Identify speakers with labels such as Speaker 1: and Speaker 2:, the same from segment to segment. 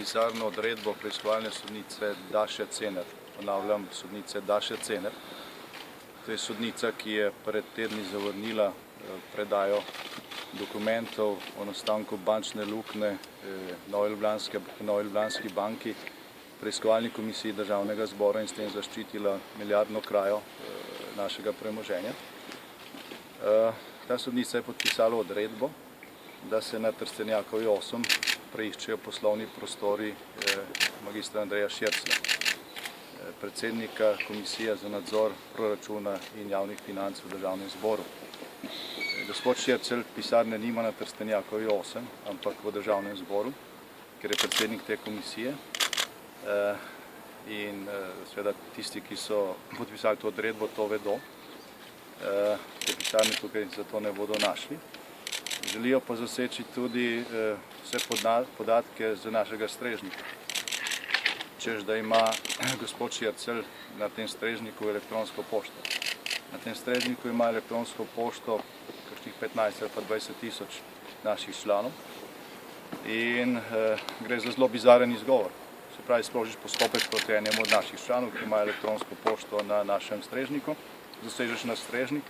Speaker 1: bizarno odredbo preiskovalne sodnice Daše Cener. Ponavljam, sodnice Daše Cener. To je sodnica, ki je pred tedni zavrnila predajo dokumentov o nastanku bančne luknje Novi Ljubljanski banki preiskovalni komisiji Državnega zbora in s tem zaščitila milijardno krajo našega premoženja. Ta sodnica je podpisala odredbo, da se na Trstenjakovi 8 preiščejo poslovni prostori magistra Andreja Širclja, predsednika Komisije za nadzor proračuna in javnih financ v Državnem zboru. Gospod Šircelj pisarne nima na Trstenjakovi 8, ampak v Državnem zboru, ker je predsednik te komisije. In seveda tisti, ki so podpisali to odredbo, to vedo. Te pisarne tukaj zato ne bodo našli. Želijo pa zaseči tudi vse podatke za našega strežnika. Čež, da ima gospod Šircelj na tem strežniku elektronsko pošto. Na tem strežniku ima elektronsko pošto kakšnih 15 ali pa 20 tisoč naših članov in gre za zelo bizaren izgovor. Se pravi, sprožiš postopek proti enemu od naših članov, ki ima elektronsko pošto na našem strežniku, zasežeš na strežnik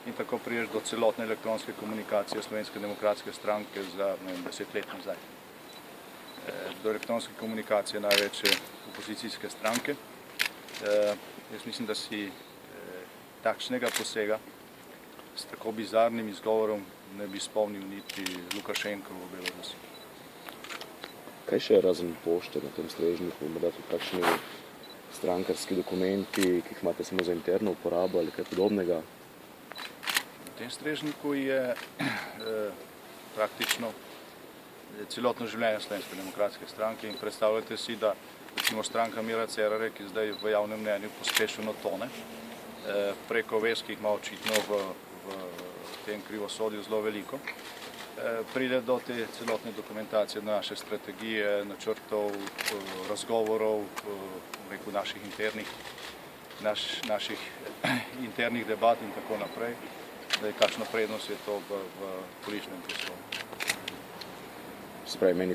Speaker 1: in tako priješ do celotne elektronske komunikacije Slovenske demokratske stranke za 10 let nazaj. Do elektronske komunikacije največje opozicijske stranke. Jaz mislim, da si takšnega posega s tako bizarnim izgovorom ne bi spomnil niti Lukašenko v Belorusiji.
Speaker 2: Kaj še razen pošte na tem strežniku, morda tudi kakšni strankarski dokumenti, ki jih imate samo za interno uporabo ali kaj podobnega?
Speaker 1: Na tem strežniku je praktično celotno življenje Slovenske demokratske stranke in predstavljate si, da recimo stranka Mira Cerarja, ki zdaj v javnem mnenju pospešeno tone, preko vez, ki jih ima očitno v tem krivosodju zelo veliko, pride do te celotne dokumentacije naše strategije, načrtov, razgovorov, naših internih debat in tako naprej, da je kakšna prednost je to v političnem prostoru.
Speaker 2: Se pravi, menite,